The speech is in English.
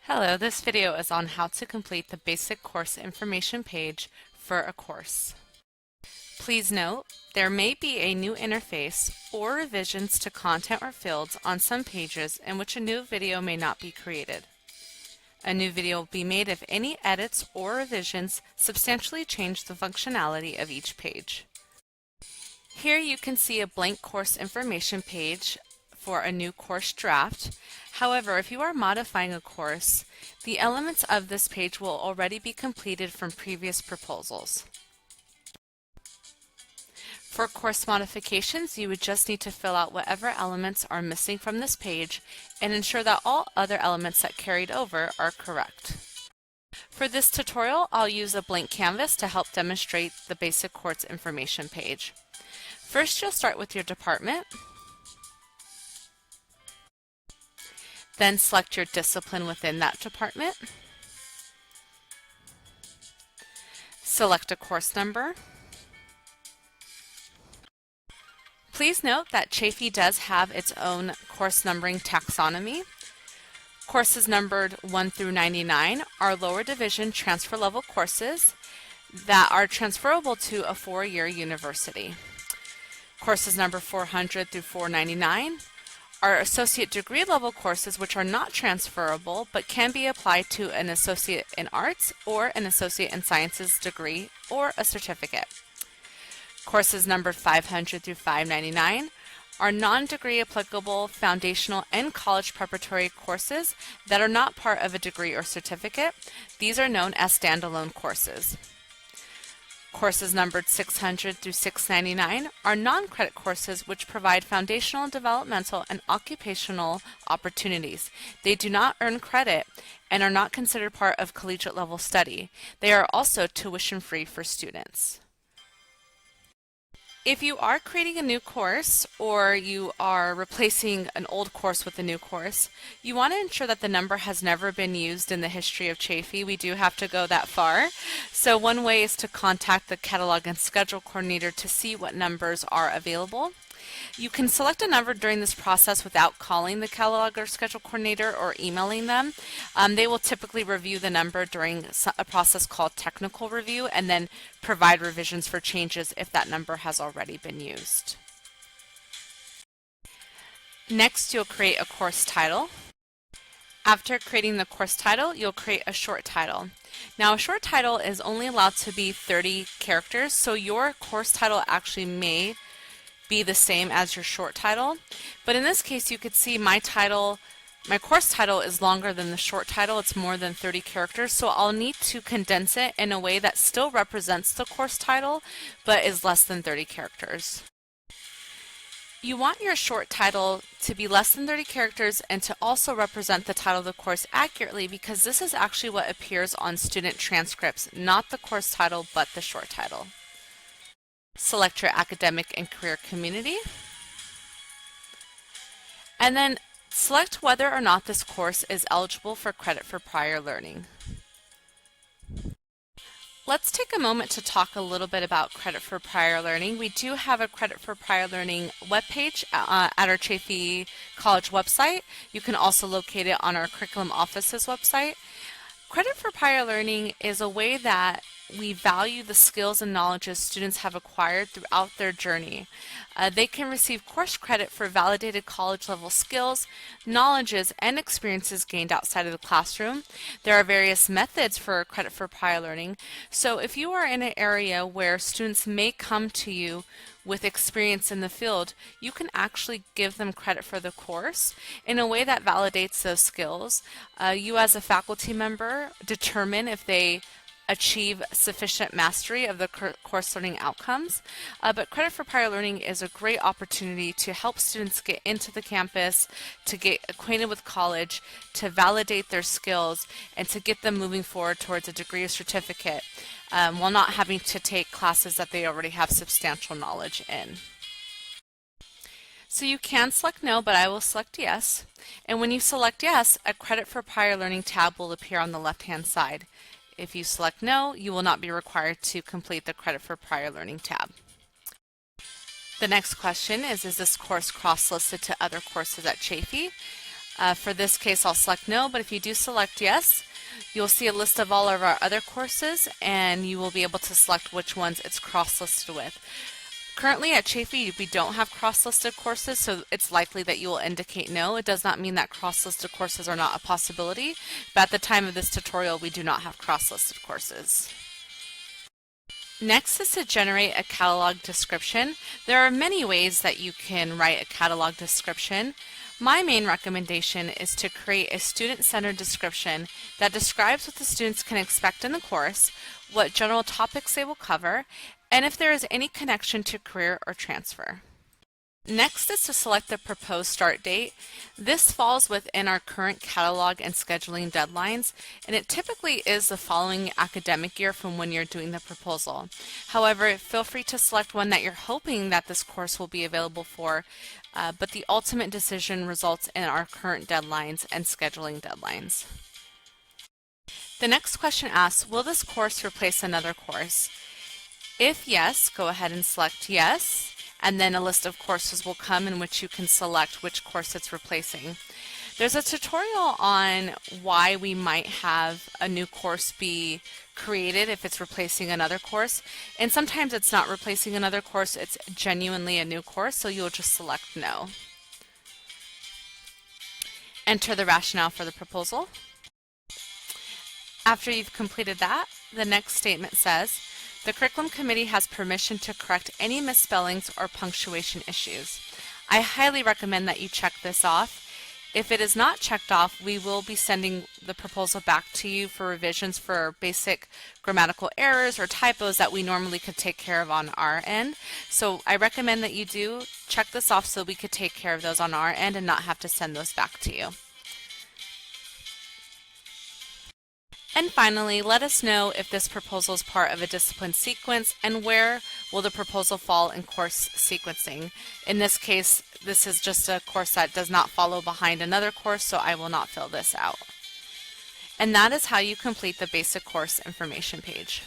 Hello, this video is on how to complete the basic course information page for a course. Please note, there may be a new interface or revisions to content or fields on some pages in which a new video may not be created. A new video will be made if any edits or revisions substantially change the functionality of each page. Here you can see a blank course information page for a new course draft. However, if you are modifying a course, the elements of this page will already be completed from previous proposals. For course modifications, you would just need to fill out whatever elements are missing from this page and ensure that all other elements that carried over are correct. For this tutorial, I'll use a blank canvas to help demonstrate the basic course information page. First, you'll start with your department. Then select your discipline within that department. Select a course number. Please note that Chaffey does have its own course numbering taxonomy. Courses numbered 1 through 99 are lower division transfer level courses that are transferable to a 4-year university. Courses number 400 through 499 are associate degree level courses which are not transferable but can be applied to an associate in arts or an associate in sciences degree or a certificate. Courses numbered 500 through 599 are non-degree applicable foundational and college preparatory courses that are not part of a degree or certificate. These are known as standalone courses. Courses numbered 600 through 699 are non-credit courses which provide foundational, developmental, and occupational opportunities. They do not earn credit and are not considered part of collegiate level study. They are also tuition-free for students. If you are creating a new course or you are replacing an old course with a new course, you want to ensure that the number has never been used in the history of Chaffey. We do have to go that far. So one way is to contact the catalog and schedule coordinator to see what numbers are available. You can select a number during this process without calling the catalog or schedule coordinator or emailing them. They will typically review the number during a process called technical review and then provide revisions for changes if that number has already been used. Next, you'll create a course title. After creating the course title, you'll create a short title. Now, a short title is only allowed to be 30 characters, so your course title actually may be the same as your short title, but in this case you could see my course title is longer than the short title. It's more than 30 characters, so I'll need to condense it in a way that still represents the course title but is less than 30 characters. You want your short title to be less than 30 characters and to also represent the title of the course accurately, because this is actually what appears on student transcripts, not the course title but the short title. Select your academic and career community, and then select whether or not this course is eligible for credit for prior learning. Let's take a moment to talk a little bit about credit for prior learning. We do have a credit for prior learning webpage at our Chaffey College website. You can also locate it on our Curriculum Office's website. Credit for prior learning is a way that we value the skills and knowledges students have acquired throughout their journey. They can receive course credit for validated college level skills, knowledges, and experiences gained outside of the classroom. There are various methods for credit for prior learning. So if you are in an area where students may come to you with experience in the field, you can actually give them credit for the course in a way that validates those skills. You as a faculty member determine if they achieve sufficient mastery of the course learning outcomes, but credit for prior learning is a great opportunity to help students get into the campus, to get acquainted with college, to validate their skills, and to get them moving forward towards a degree or certificate while not having to take classes that they already have substantial knowledge in. So you can select no, but I will select yes. And when you select yes, a credit for prior learning tab will appear on the left-hand side. If you select no, you will not be required to complete the credit for prior learning tab. The next question is this course cross-listed to other courses at Chaffey? For this case, I'll select no, but if you do select yes, you'll see a list of all of our other courses, and you will be able to select which ones it's cross-listed with. Currently at Chaffey, we don't have cross-listed courses, so it's likely that you will indicate no. It does not mean that cross-listed courses are not a possibility, but at the time of this tutorial, we do not have cross-listed courses. Next is to generate a catalog description. There are many ways that you can write a catalog description. My main recommendation is to create a student-centered description that describes what the students can expect in the course, what general topics they will cover, and if there is any connection to career or transfer. Next is to select the proposed start date. This falls within our current catalog and scheduling deadlines, and it typically is the following academic year from when you're doing the proposal. However, feel free to select one that you're hoping that this course will be available for, but the ultimate decision results in our current deadlines and scheduling deadlines. The next question asks, will this course replace another course? If yes, go ahead and select yes, and then a list of courses will come in which you can select which course it's replacing. There's a tutorial on why we might have a new course be created if it's replacing another course, and sometimes it's not replacing another course, it's genuinely a new course, so you'll just select no. Enter the rationale for the proposal. After you've completed that, the next statement says, the curriculum committee has permission to correct any misspellings or punctuation issues. I highly recommend that you check this off. If it is not checked off, we will be sending the proposal back to you for revisions for basic grammatical errors or typos that we normally could take care of on our end. So I recommend that you do check this off so we could take care of those on our end and not have to send those back to you. And finally, let us know if this proposal is part of a discipline sequence and where will the proposal fall in course sequencing. In this case, this is just a course that does not follow behind another course, so I will not fill this out. And that is how you complete the basic course information page.